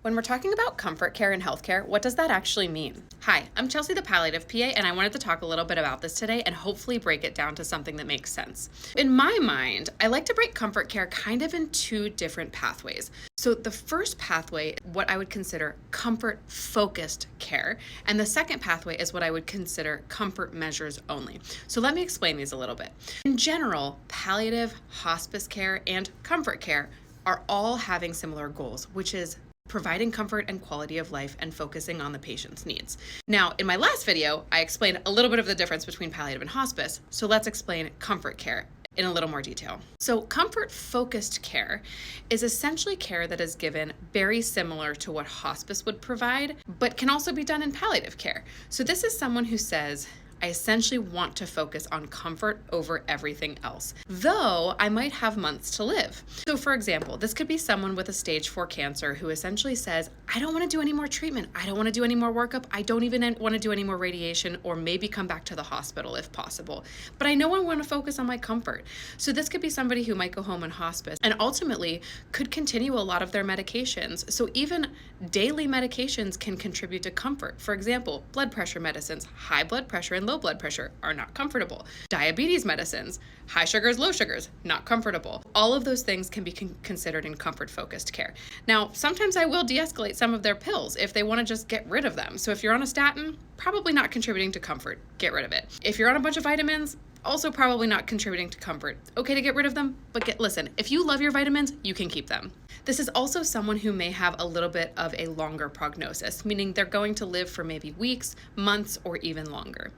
When we're talking about comfort care in healthcare, what does that actually mean? Hi, I'm Chelsea, the Palliative PA, and I wanted to talk a little bit about this today and hopefully break it down to something that makes sense. In my mind, I like to break comfort care kind of in two different pathways. So the first pathway, what I would consider comfort-focused care, and the second pathway is what I would consider comfort measures only. So let me explain these a little bit. In general, palliative, hospice care, and comfort care are all having similar goals, which is providing comfort and quality of life and focusing on the patient's needs. Now, in my last video, I explained a little bit of the difference between palliative and hospice, so let's explain comfort care in a little more detail. So comfort-focused care is essentially care that is given very similar to what hospice would provide, but can also be done in palliative care. So this is someone who says, I essentially want to focus on comfort over everything else, though I might have months to live. So for example, this could be someone with a stage 4 cancer who essentially says, I don't want to do any more treatment. I don't want to do any more workup. I don't even want to do any more radiation or maybe come back to the hospital if possible. But I know I want to focus on my comfort. So this could be somebody who might go home in hospice and ultimately could continue a lot of their medications. So even daily medications can contribute to comfort. For example, blood pressure medicines, high blood pressure and low blood pressure are not comfortable. Diabetes medicines, high sugars, low sugars, not comfortable. All of those things can be considered in comfort-focused care. Now, sometimes I will de-escalate some of their pills if they want to just get rid of them. So if you're on a statin, probably not contributing to comfort, get rid of it. If you're on a bunch of vitamins, also probably not contributing to comfort. Okay to get rid of them, but listen, if you love your vitamins, you can keep them. This is also someone who may have a little bit of a longer prognosis, meaning they're going to live for maybe weeks, months, or even longer.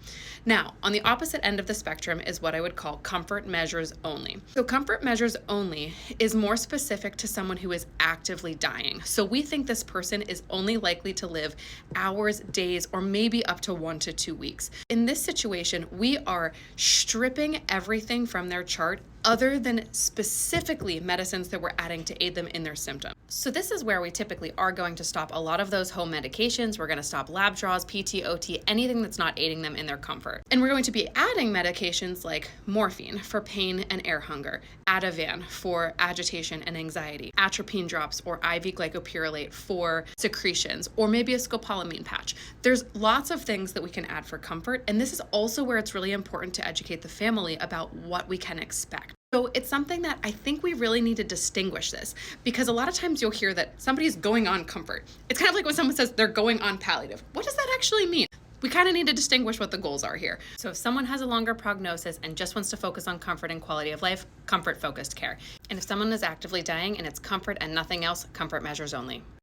Now, on the opposite end of the spectrum is what I would call comfort measures only. So comfort measures only is more specific to someone who is actively dying. So we think this person is only likely to live hours, days, or maybe up to 1 to 2 weeks. In this situation, we are stripping everything from their chart other than specifically medicines that we're adding to aid them in their symptoms. So this is where we typically are going to stop a lot of those home medications. We're going to stop lab draws, PT, OT, anything that's not aiding them in their comfort. And we're going to be adding medications like morphine for pain and air hunger, Ativan for agitation and anxiety, atropine drops or IV glycopyrrolate for secretions, or maybe a scopolamine patch. There's lots of things that we can add for comfort, and this is also where it's really important to educate the family about what we can expect. So it's something that I think we really need to distinguish this, because a lot of times you'll hear that somebody's going on comfort. It's kind of like when someone says they're going on palliative. What does that actually mean? We kind of need to distinguish what the goals are here. So if someone has a longer prognosis and just wants to focus on comfort and quality of life, comfort-focused care. And if someone is actively dying and it's comfort and nothing else, comfort measures only.